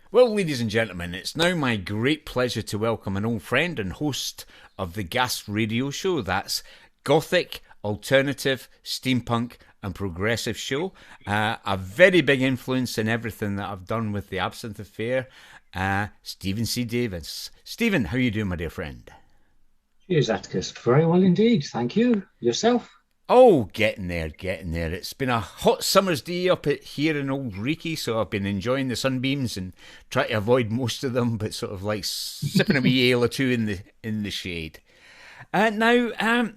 Well, ladies and gentlemen, it's now my great pleasure to welcome an old friend and host of the Gas Radio Show. That's Gothic, Alternative, Steampunk, and Progressive Show. A very big influence in everything that I've done with the Absinthe Affair. Stephen C. Davis. Stephen, how are you doing, my dear friend? Cheers, Atticus. Very well indeed. Thank you. Yourself? Oh, getting there, getting there. It's been a hot summer's day up at here in Old Reekie, so I've been enjoying the sunbeams and trying to avoid most of them, but sort of like sipping a wee ale or two in the shade. Now,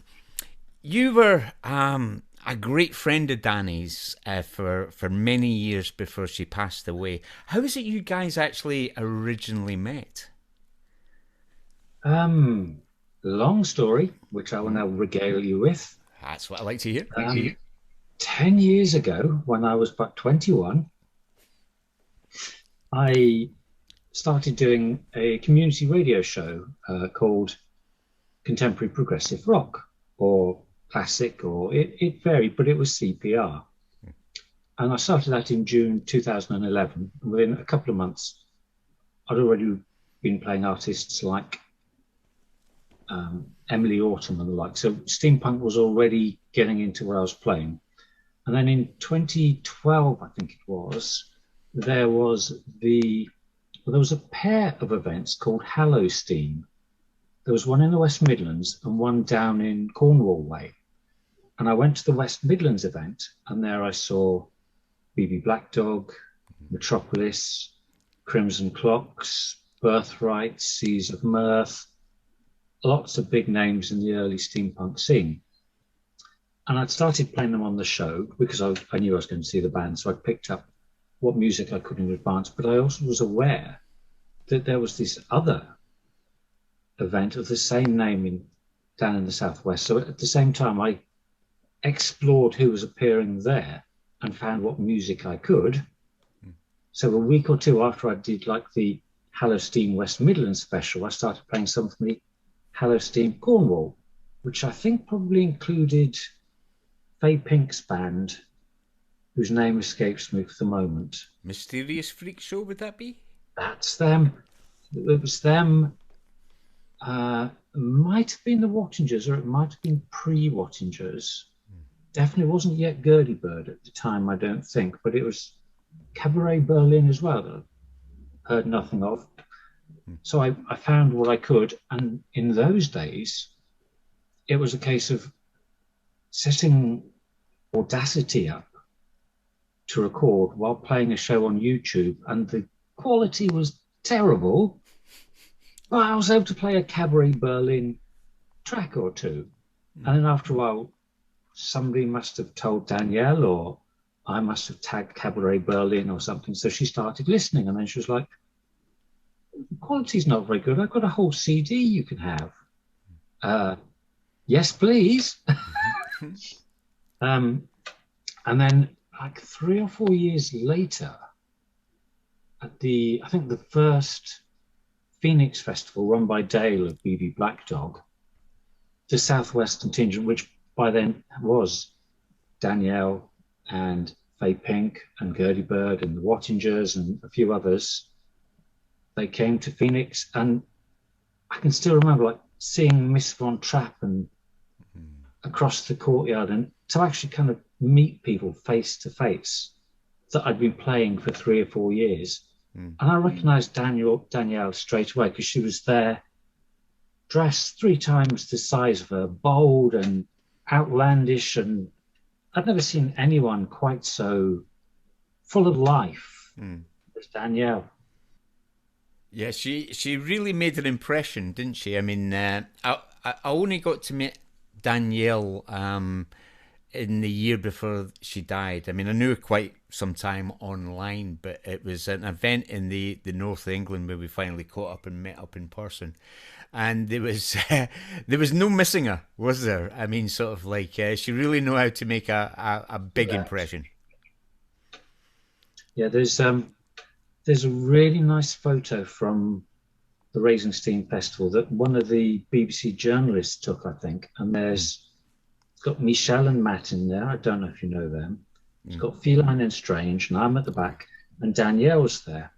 you were a great friend of Dani's for many years before she passed away. How is it you guys actually originally met? Um, Long story, which I will now regale you with. That's what I like to hear. Um, 10 years ago, when I was but 21, I started doing a community radio show called Contemporary Progressive Rock, or classic, or it varied, but it was CPR. And I started that in June 2011. Within a couple of months, I'd already been playing artists like Emily Autumn and the like. So steampunk was already getting into what I was playing. And then in 2012, I think it was, there was there was a pair of events called Hallow Steam. There was one in the West Midlands and one down in Cornwall way. And I went to the West Midlands event, and there I saw BB Black Dog, Metropolis, Crimson Clocks, Birthright, Seas of Mirth, lots of big names in the early steampunk scene. And I'd started playing them on the show because I knew I was going to see the band. So I picked up what music I could in advance. But I also was aware that there was this other event of the same name down in the Southwest. So at the same time, I explored who was appearing there and found what music I could. So a week or two after I did like the Hallow Steam West Midlands special, I started playing some from the Hallow Steam Cornwall, which I think probably included Faye Pink's band, whose name escapes me for the moment. Mysterious Freak Show, would that be? That's them. It was them. Might have been the Wattingers, or it might have been pre-Wattingers. Definitely wasn't yet Gurdy Bird at the time, I don't think, but it was Cabaret Berlin as well that I heard nothing of. So I found what I could, and in those days, it was a case of setting Audacity up to record while playing a show on YouTube, and the quality was terrible, but I was able to play a Cabaret Berlin track or two. And then after a while, somebody must have told Danielle, or I must have tagged Cabaret Berlin or something. So she started listening, and then she was like, the quality's not very good. I've got a whole CD you can have. Yes, please. And then like 3 or 4 years later, at I think the first Phoenix Festival run by Dale of BB Black Dog, the Southwest contingent, which by then was Danielle and Faye Pink and Gurdy Bird and the Wattingers and a few others, they came to Phoenix, and I can still remember like seeing Miss Von Trapp and across the courtyard, and to actually kind of meet people face to face that I'd been playing for 3 or 4 years. And I recognized Danielle straight away because she was there dressed 3 times the size of her, bold and outlandish, and I'd never seen anyone quite so full of life as Danielle. Yeah, she really made an impression, didn't she? I mean, I only got to meet Danielle in the year before she died. I mean, I knew her quite some time online, but it was an event in the north of England where we finally caught up and met up in person. And there was there was no missing her, was there? I mean, sort of like she really knew how to make a big Correct. impression. Yeah, there's a really nice photo from the Steam Festival that one of the BBC journalists took, I think. And it's got Michelle and Matt in there. I don't know if you know them. It's got Feline and Strange, and I'm at the back, and Danielle's there.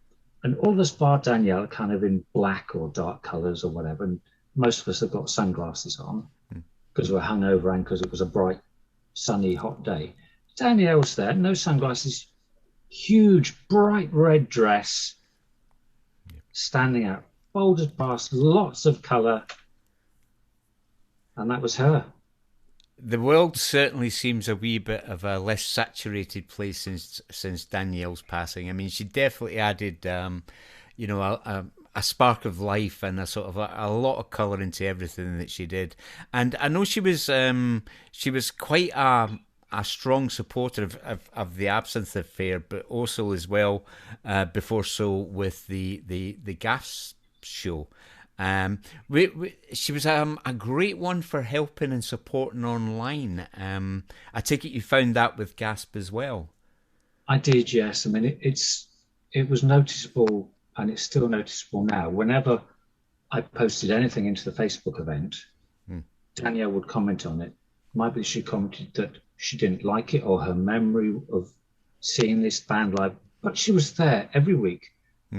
And all of us bar Danielle kind of in black or dark colours or whatever. And most of us have got sunglasses on because we're hungover and because it was a bright, sunny, hot day. Danielle's there, no sunglasses, huge, bright red dress, standing out, bold as brass, lots of colour. And that was her. The world certainly seems a wee bit of a less saturated place since Danielle's passing. I mean, she definitely added, you know, a spark of life and a sort of a lot of colour into everything that she did. And I know she was quite a strong supporter of the Absinthe Affair, but also as well before so with the gas show. She was a great one for helping and supporting online. I take it you found that with Gasp as well. I did, yes. I mean, it was noticeable, and it's still noticeable now. Whenever I posted anything into the Facebook event, Danielle would comment on it. Might be she commented that she didn't like it or her memory of seeing this band live, but she was there every week,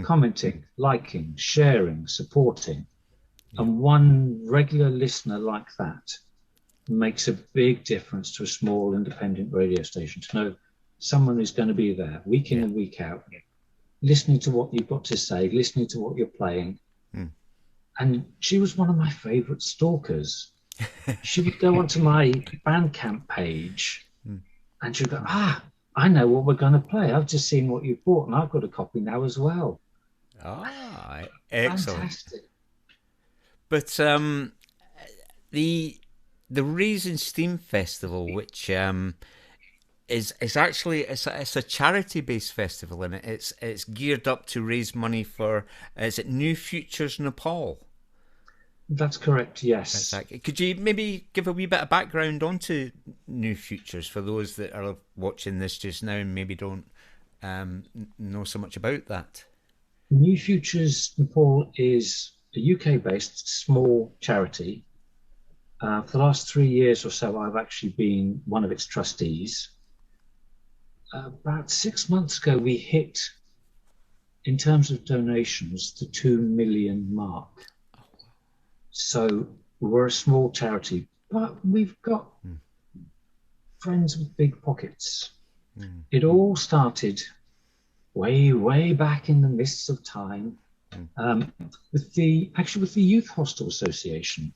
commenting, liking, sharing, supporting. And one regular listener like that makes a big difference to a small independent radio station, to know someone who's going to be there week in and week out, listening to what you've got to say, listening to what you're playing. And she was one of my favourite stalkers. She would go onto my Bandcamp page and she'd go, I know what we're going to play. I've just seen what you bought and I've got a copy now as well. Excellent. Fantastic. But the Raisin Steam Festival, which is actually it's a charity based festival, and it's geared up to raise money for is it New Futures Nepal? That's correct. Yes. Exactly. Could you maybe give a wee bit of background onto New Futures for those that are watching this just now and maybe don't know so much about that? New Futures Nepal is a UK-based small charity. For the last 3 years or so, I've actually been one of its trustees. About 6 months ago, we hit, in terms of donations, the 2 million mark. So we're a small charity, but we've got friends with big pockets. It all started way, way back in the mists of time. With the Youth Hostel Association.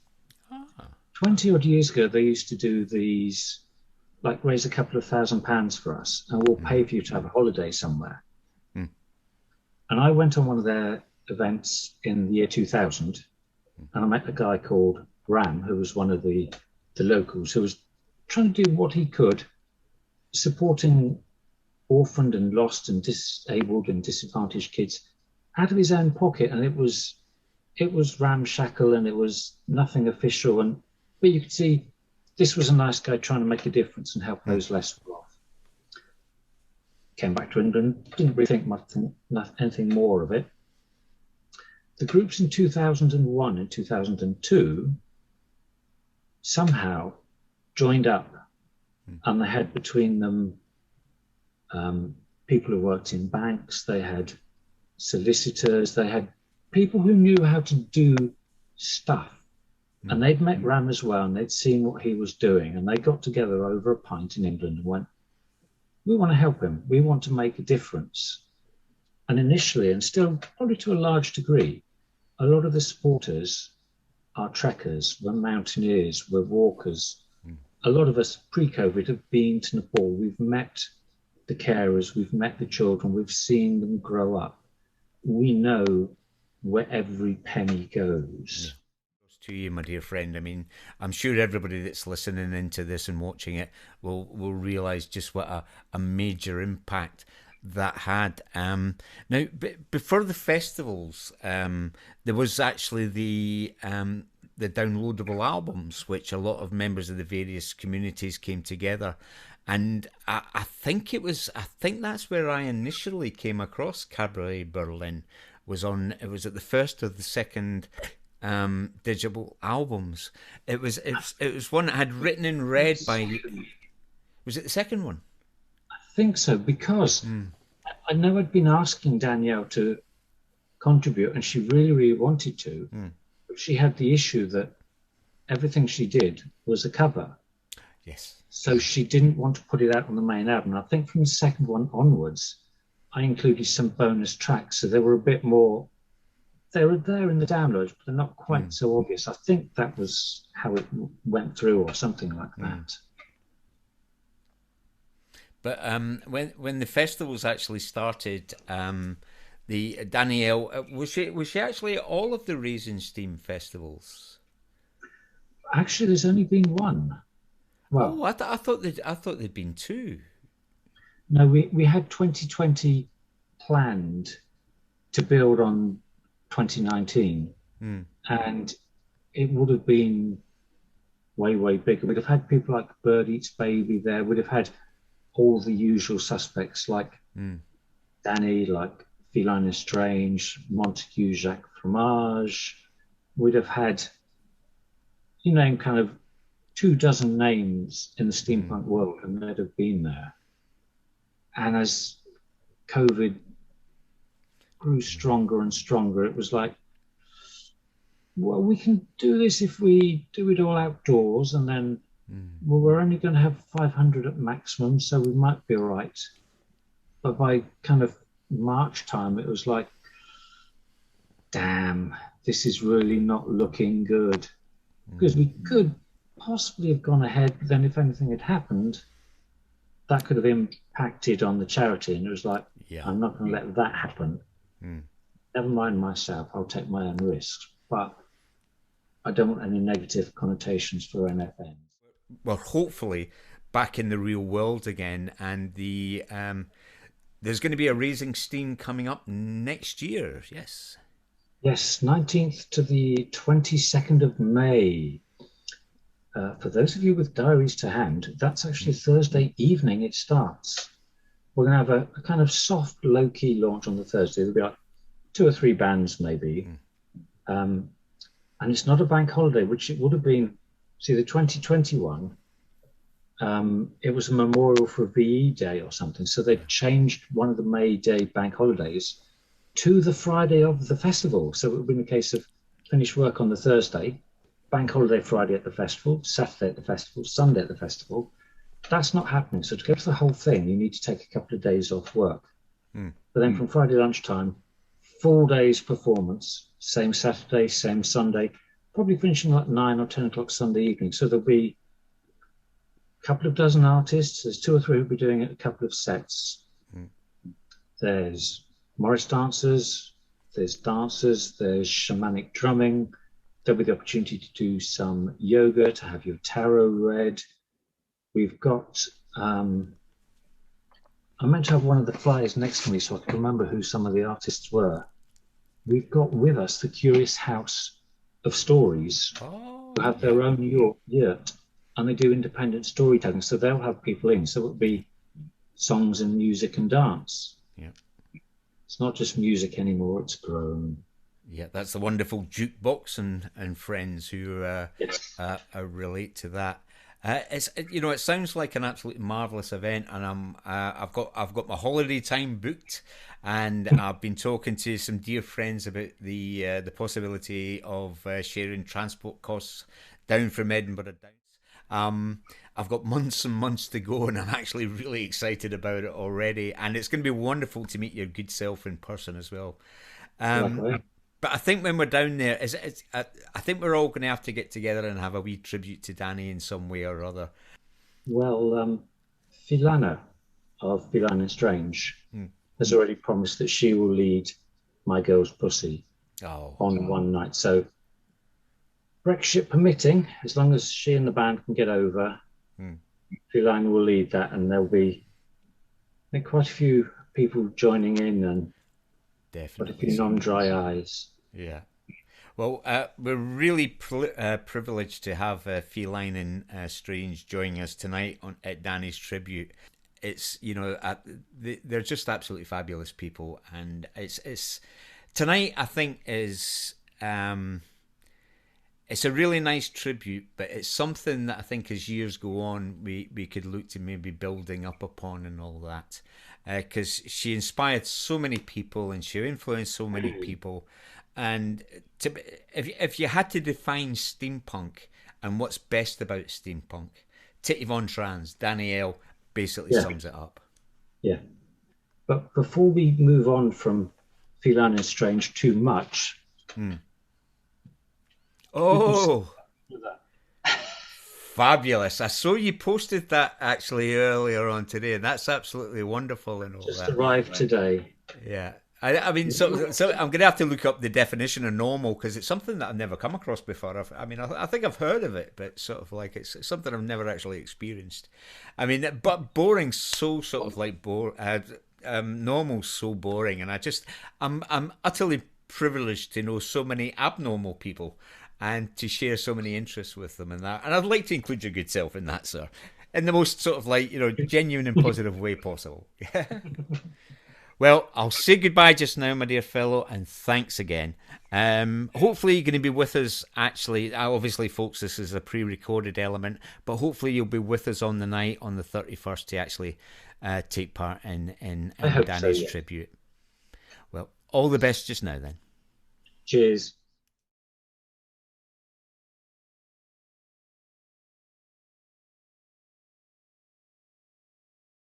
20 odd years ago, they used to do these, like raise a couple of £1,000 for us and we'll pay for you to have a holiday somewhere. And I went on one of their events in the year 2000 and I met a guy called Ram, who was one of the locals, who was trying to do what he could, supporting orphaned and lost and disabled and disadvantaged kids out of his own pocket, and it was ramshackle and it was nothing official, but you could see this was a nice guy trying to make a difference and help those less well off. Came back to England, didn't really think anything more of it. The groups in 2001 and 2002 somehow joined up, and they had between them people who worked in banks, they had solicitors, they had people who knew how to do stuff. And they'd met Ram as well, and they'd seen what he was doing, and they got together over a pint in England and went, we want to help him, we want to make a difference. And initially, and still probably to a large degree, a lot of the supporters are trekkers, we're mountaineers, we're walkers. A lot of us pre-COVID have been to Nepal, we've met the carers, we've met the children, we've seen them grow up. We know where every penny goes. To you, my dear friend. I mean, I'm sure everybody that's listening into this and watching it will realise just what a major impact that had. Now, before the festivals, there was actually the downloadable albums, which a lot of members of the various communities came together. And I think that's where I initially came across Cabaret Berlin. It was at the first or the second digital albums. It was one that had written in red by. Was it the second one? I think so, because I know I'd been asking Danielle to contribute, and she really, really wanted to. Mm. But she had the issue that everything she did was a cover. Yes. So she didn't want to put it out on the main album. I think from the second one onwards, I included some bonus tracks. So they were a bit more, they were there in the downloads, but they're not quite so obvious. I think that was how it went through or something like that. But when the festivals actually started, the Danielle was she actually at all of the Raisin Steam festivals? Actually, there's only been one. Oh, Well, I thought there'd been two. no, we had 2020 planned to build on 2019, Mm. and it would have been way, way bigger. We'd have had people like Bird Eats Baby there. We'd have had all the usual suspects like Mm. Dani, like Feline Strange, Montague, Jacques Fromage. We'd have had, you name kind of 24 names in the steampunk world, and they'd have been there. And as COVID grew stronger and stronger, it was like, well, we can do this if we do it all outdoors, and then well, we're only going to have 500 at maximum, so we might be all right. But by kind of March time, it was like, damn, this is really not looking good. Because we could possibly have gone ahead, but then if anything had happened, that could have impacted on the charity. And it was like, Yeah. I'm not going to let that happen. Mm. Never mind myself, I'll take my own risks. But I don't want any negative connotations for NFN. Well, hopefully back in the real world again, and there's going to be a Raising Steam coming up next year. Yes. Yes, 19th to the 22nd of May. For those of you with diaries to hand, that's actually Thursday evening it starts. We're going to have a kind of soft, low-key launch on the Thursday. There'll be like 2 or 3 bands maybe. And it's not a bank holiday, which it would have been. See, the 2021, it was a memorial for VE Day or something. So they changed one of the May Day bank holidays to the Friday of the festival. So it would have been a case of finish work on the Thursday, bank holiday Friday at the festival, Saturday at the festival, Sunday at the festival. That's not happening. So to go to the whole thing, you need to take a couple of days off work. But then from Friday lunchtime, full day's performance, same Saturday, same Sunday, probably finishing like 9 or 10 o'clock Sunday evening. So there'll be a couple of dozen artists. There's 2 or 3 who'll be doing a couple of sets. There's Morris dancers, there's shamanic drumming. There'll be the opportunity to do some yoga, to have your tarot read. We've got, I meant to have one of the flyers next to me so I can remember who some of the artists were. We've got with us the Curious House of Stories, who have their own yurt, and they do independent storytelling. So they'll have people in. So it'll be songs and music and dance. Yeah. It's not just music anymore, it's grown. Yeah, that's the wonderful jukebox and friends who relate to that. It sounds like an absolutely marvelous event, and I've got my holiday time booked, and I've been talking to some dear friends about the possibility of sharing transport costs down from Edinburgh down. I've got months and months to go, and I'm actually really excited about it already. And it's going to be wonderful to meet your good self in person as well. But I think when we're down there, I think we're all going to have to get together and have a wee tribute to Dani in some way or other. Well, Filana of Feline Strange has already promised that she will lead My Girl's Pussy on one night. So Brexit permitting, as long as she and the band can get over, Feline will lead that, and there'll be, I think, quite a few people joining in, and definitely quite a few non-dry eyes. Yeah. Well, we're really privileged to have Feline and Strange joining us tonight at Dani's Tribute. It's they're just absolutely fabulous people, and it's tonight. I think is it's a really nice tribute, but it's something that I think as years go on, we could look to maybe building up upon and all that. Because she inspired so many people and she influenced so many people. And to, if you had to define steampunk and what's best about steampunk, Titty Von Trans, Danielle basically Yeah, sums it up. yeah. But before we move on from Feline and Strange too much, we can start Oh, with that. fabulous. I saw you posted that actually earlier on today, and that's absolutely wonderful and all Just that. arrived today. Yeah. I mean, so I'm going to have to look up the definition of normal because it's something that I've never come across before. I mean, I think I've heard of it, but sort of like it's something I've never actually experienced. I mean, but boring, so sort of like normal, so boring, and I'm utterly privileged to know so many abnormal people and to share so many interests with them and that. And I'd like to include your good self in that, sir, in the most sort of like genuine and positive way possible. Well, I'll say goodbye just now, my dear fellow, and thanks again. Hopefully, you're going to be with us. Actually, obviously, folks, this is a pre-recorded element, but hopefully, you'll be with us on the night on the 31st to actually take part in I hope so, Dani's yeah. tribute. Well, all the best just now, then. Cheers.